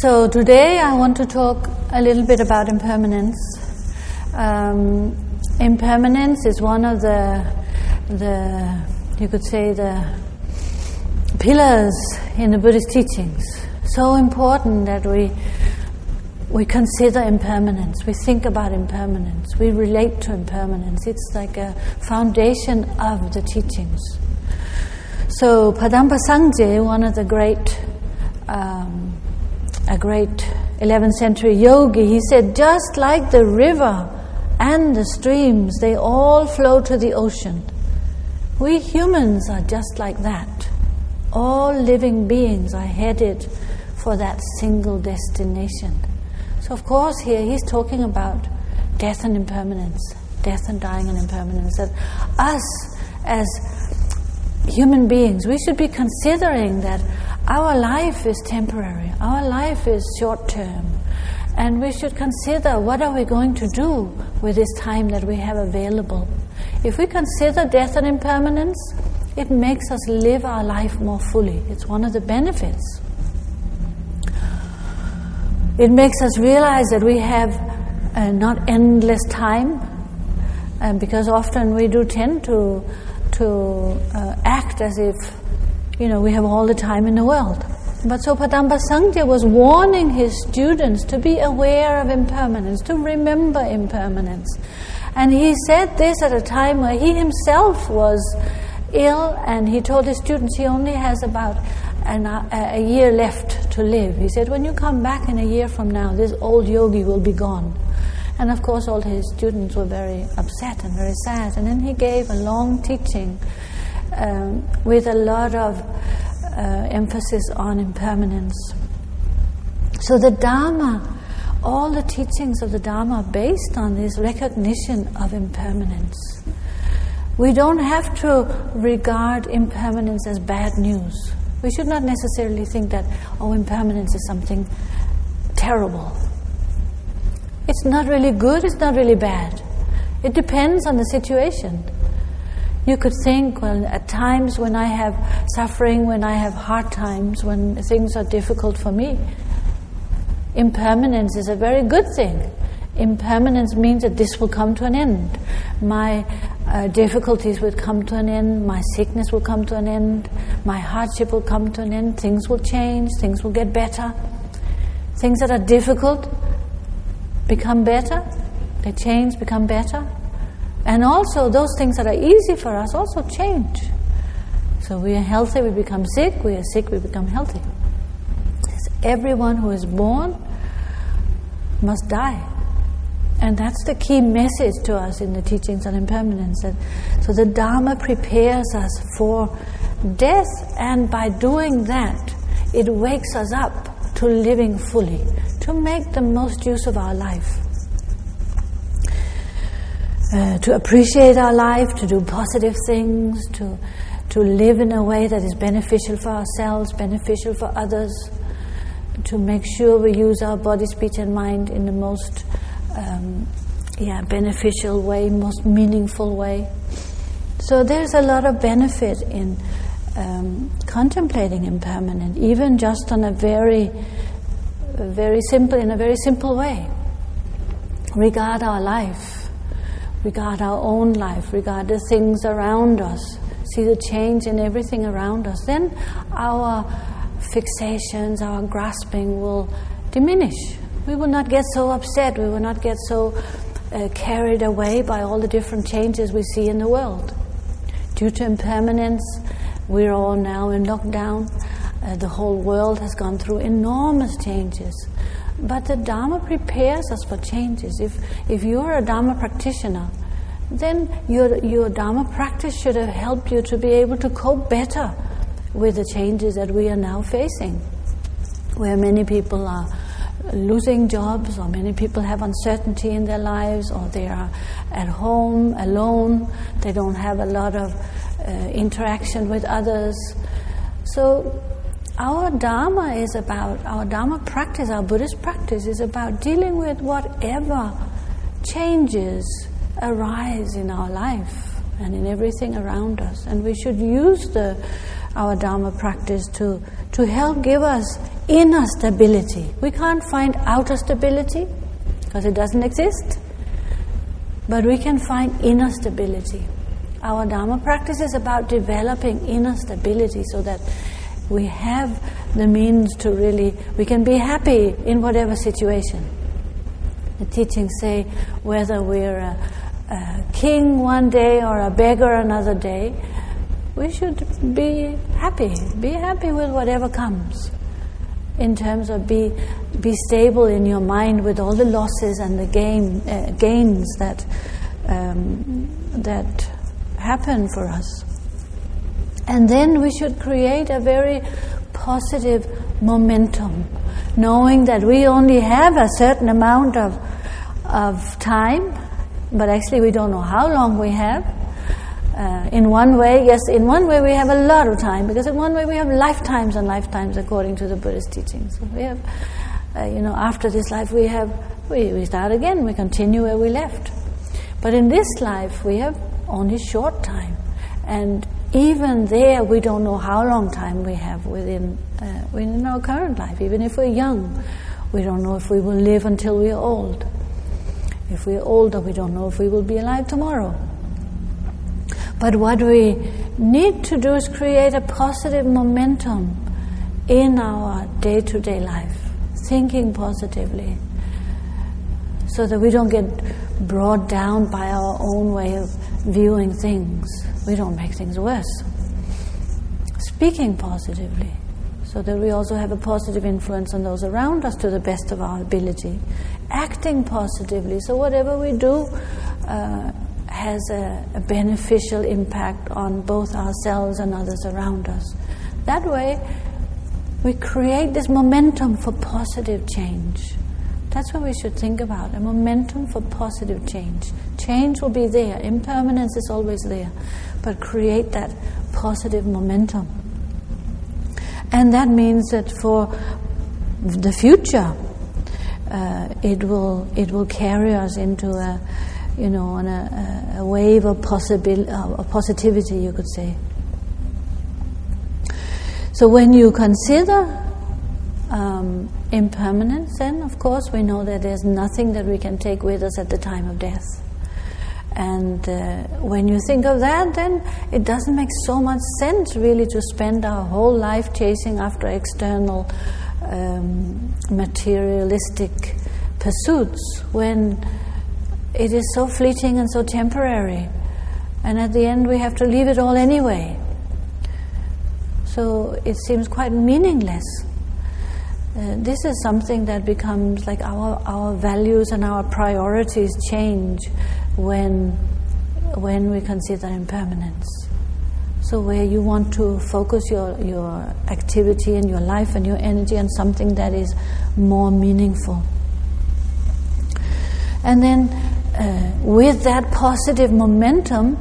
So today I want to talk a little bit about impermanence. Impermanence is one of the you could say the pillars in the Buddhist teachings. So important that we consider impermanence, we think about impermanence, we relate to impermanence. It's like a foundation of the teachings. So Padampa Sangye, one of the great 11th century yogi, he said, just like the river and the streams, they all flow to the ocean. We humans are just like that. All living beings are headed for that single destination. So of course here he's talking about death and impermanence, death and dying and impermanence. That us as human beings, we should be considering that our life is temporary, our life is short-term, and we should consider what are we going to do with this time that we have available. If we consider death and impermanence, it makes us live our life more fully. It's one of the benefits. It makes us realize that we have not endless time, because often we do tend to act as if, we have all the time in the world. But so Padampa Sangye was warning his students to be aware of impermanence, to remember impermanence. And he said this at a time where he himself was ill, and he told his students he only has about a year left to live. He said, when you come back in a year from now, this old yogi will be gone. And of course all his students were very upset and very sad. And then he gave a long teaching with a lot of emphasis on impermanence. So the Dharma, all the teachings of the Dharma are based on this recognition of impermanence. We don't have to regard impermanence as bad news. We should not necessarily think that, impermanence is something terrible. It's not really good, it's not really bad. It depends on the situation. You could think, well, at times when I have suffering, when I have hard times, when things are difficult for me, impermanence is a very good thing. Impermanence means that this will come to an end. My difficulties will come to an end, my sickness will come to an end, my hardship will come to an end, things will change, things will get better. Things that are difficult become better, they change, become better. And also those things that are easy for us also change. So we are healthy, we become sick, we are sick, we become healthy. Everyone who is born must die. And that's the key message to us in the teachings on impermanence. So the Dharma prepares us for death, and by doing that, it wakes us up to living fully, to make the most use of our life. To appreciate our life, to do positive things, to live in a way that is beneficial for ourselves, beneficial for others, to make sure we use our body, speech and mind in the most beneficial way, most meaningful way. So there's a lot of benefit in contemplating impermanence, even just on a very simple way. Regard our life. Regard our own life, regard the things around us, see the change in everything around us. Then our fixations, our grasping will diminish. We will not get so upset, we will not get so carried away by all the different changes we see in the world. Due to impermanence, we're all now in lockdown. The whole world has gone through enormous changes. But the Dharma prepares us for changes. If you're a Dharma practitioner, then your Dharma practice should have helped you to be able to cope better with the changes that we are now facing, where many people are losing jobs, or many people have uncertainty in their lives, or they are at home alone, they don't have a lot of interaction with others. So our Dharma practice, our Buddhist practice is about dealing with whatever changes arise in our life and in everything around us. And we should use our Dharma practice to help give us inner stability. We can't find outer stability because it doesn't exist, but we can find inner stability. Our Dharma practice is about developing inner stability so that we have the means to we can be happy in whatever situation. The teachings say whether we're a king one day or a beggar another day, we should be happy with whatever comes. In terms of be stable in your mind with all the losses and the gains that happen for us. And then we should create a very positive momentum, knowing that we only have a certain amount of time, but actually we don't know how long we have. In one way we have a lot of time, because in one way we have lifetimes and lifetimes according to the Buddhist teachings. So we have, after this life we start again, we continue where we left. But in this life we have only short time, and even there we don't know how long time we have within our current life. Even if we're young, we don't know if we will live until we're old. If we're older, we don't know if we will be alive tomorrow. But what we need to do is create a positive momentum in our day-to-day life, thinking positively, so that we don't get brought down by our own way of viewing things. We don't make things worse. Speaking positively, so that we also have a positive influence on those around us to the best of our ability. Acting positively, so whatever we do has a beneficial impact on both ourselves and others around us. That way, we create this momentum for positive change. That's what we should think about, a momentum for positive change. Change will be there, impermanence is always there, but create that positive momentum. And that means that for the future, it will carry us into a wave of positivity, you could say. So when you consider impermanence, then of course we know that there's nothing that we can take with us at the time of death. And when you think of that, then it doesn't make so much sense really to spend our whole life chasing after external materialistic pursuits when it is so fleeting and so temporary, and at the end we have to leave it all anyway. So it seems quite meaningless. This is something that becomes like our values and our priorities change when we consider impermanence. So where you want to focus your activity and your life and your energy on something that is more meaningful. And then with that positive momentum,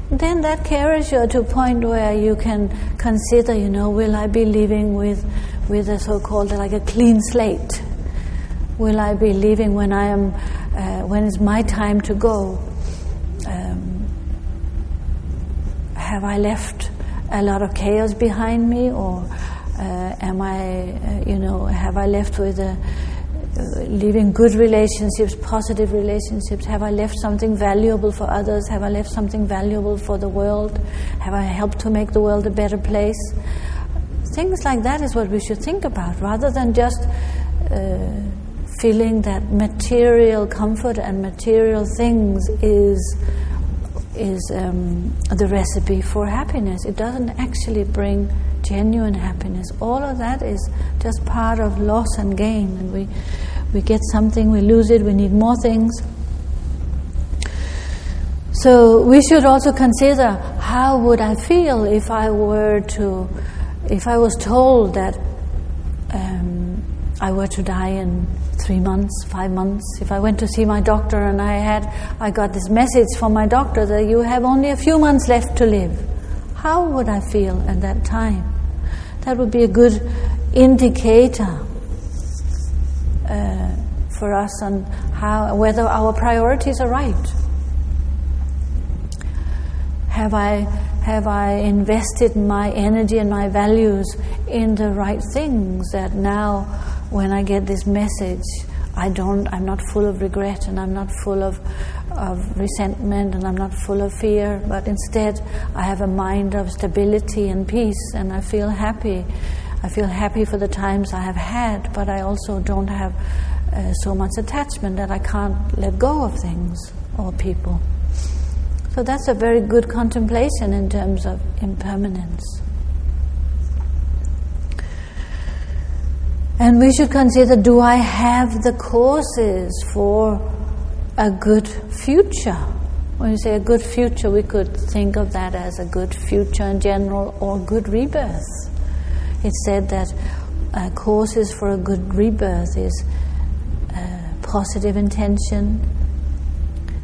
then that carries you to a point where you can consider, will I be living with a so-called like a clean slate? Will I be living when it's my time to go? Have I left a lot of chaos behind me, or have I left with leaving good relationships, positive relationships? Have I left something valuable for others? Have I left something valuable for the world? Have I helped to make the world a better place? Things like that is what we should think about, rather than just feeling that material comfort and material things is the recipe for happiness. It doesn't actually bring genuine happiness. All of that is just part of loss and gain, and we get something, we lose it, we need more things. So we should also consider, how would I feel if I was told that I were to die in 3 months, 5 months. If I went to see my doctor and I got this message from my doctor that you have only a few months left to live, how would I feel at that time? That would be a good indicator for us on whether our priorities are right. Have Have I invested my energy and my values in the right things, that now when I get this message, I'm not full of regret, and I'm not full of resentment, and I'm not full of fear, but instead I have a mind of stability and peace, and I feel happy. I feel happy for the times I have had, but I also don't have so much attachment that I can't let go of things or people. So that's a very good contemplation in terms of impermanence. And we should consider, do I have the causes for a good future? When you say a good future, we could think of that as a good future in general, or good rebirth. It's said that causes for a good rebirth is positive intention,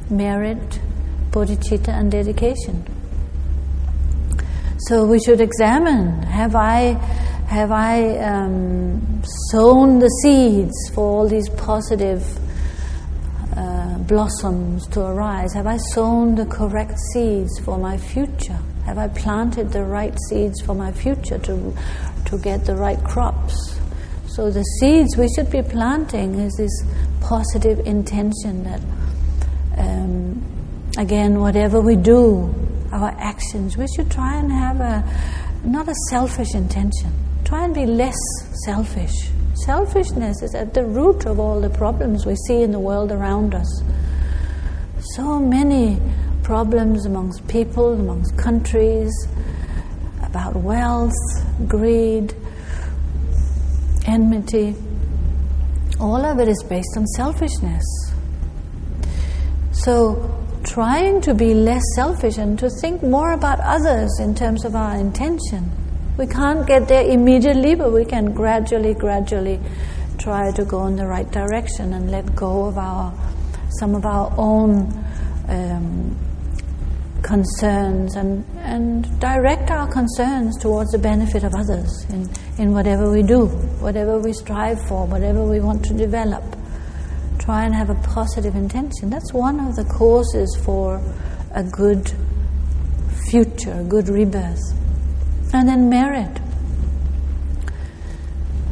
merit, bodhicitta, and dedication. So we should examine, have I sown the seeds for all these positive blossoms to arise? Have I sown the correct seeds for my future? Have I planted the right seeds for my future to get the right crops? So the seeds we should be planting is this positive intention that, again, whatever we do, our actions, we should try and have not a selfish intention. Try and be less selfish. Selfishness is at the root of all the problems we see in the world around us. So many problems amongst people, amongst countries, about wealth, greed, enmity. All of it is based on selfishness. So trying to be less selfish and to think more about others in terms of our intention. We can't get there immediately, but we can gradually try to go in the right direction and let go of some of our own concerns and direct our concerns towards the benefit of others in whatever we do, whatever we strive for, whatever we want to develop. Try and have a positive intention. That's one of the causes for a good future, a good rebirth. And then merit.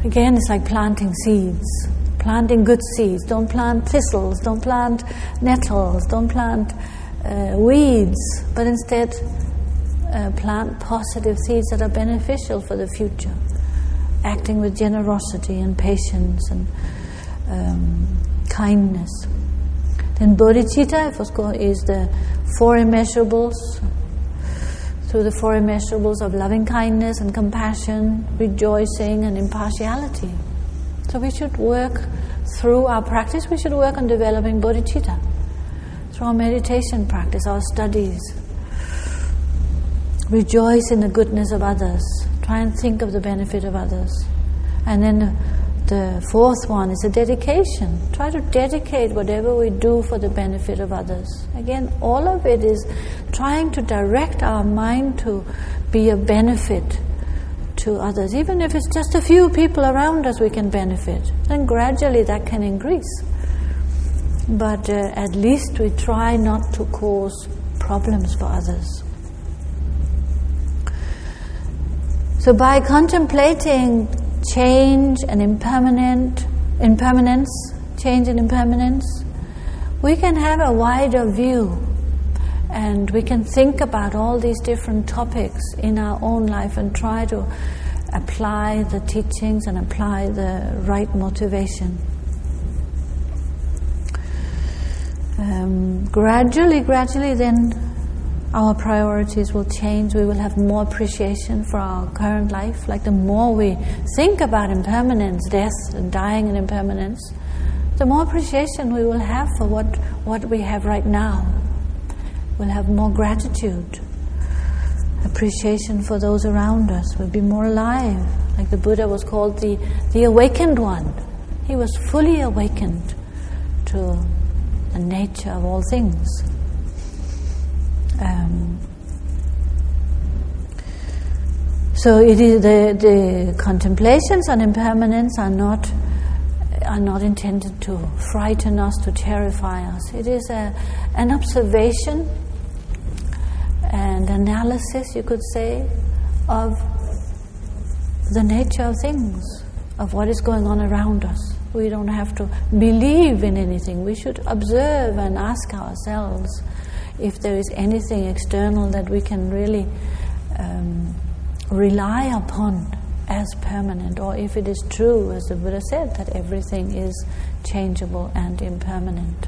Again, it's like planting seeds, planting good seeds. Don't plant thistles, don't plant nettles, don't plant weeds, but instead plant positive seeds that are beneficial for the future, acting with generosity and patience and kindness. Then bodhicitta is the four immeasurables. Through the four immeasurables of loving kindness and compassion, rejoicing and impartiality. So we should work through our practice, we should work on developing bodhicitta. Through our meditation practice, our studies. Rejoice in the goodness of others. Try and think of the benefit of others. And then the fourth one is a dedication. Try to dedicate whatever we do for the benefit of others. Again, all of it is trying to direct our mind to be a benefit to others. Even if it's just a few people around us we can benefit, then gradually that can increase. But at least we try not to cause problems for others. So by contemplating change and impermanence, change and impermanence, we can have a wider view, and we can think about all these different topics in our own life and try to apply the teachings and apply the right motivation. Gradually then our priorities will change. We will have more appreciation for our current life. Like the more we think about impermanence, death and dying and impermanence, the more appreciation we will have for what we have right now. We'll have more gratitude, appreciation for those around us. We'll be more alive. Like the Buddha was called the awakened one. He was fully awakened to the nature of all things. So it is the contemplations on impermanence are not intended to frighten us, to terrify us. It is an observation and analysis, you could say, of the nature of things, of what is going on around us. We don't have to believe in anything. We should observe and ask ourselves if there is anything external that we can really rely upon as permanent, or if it is true, as the Buddha said, that everything is changeable and impermanent.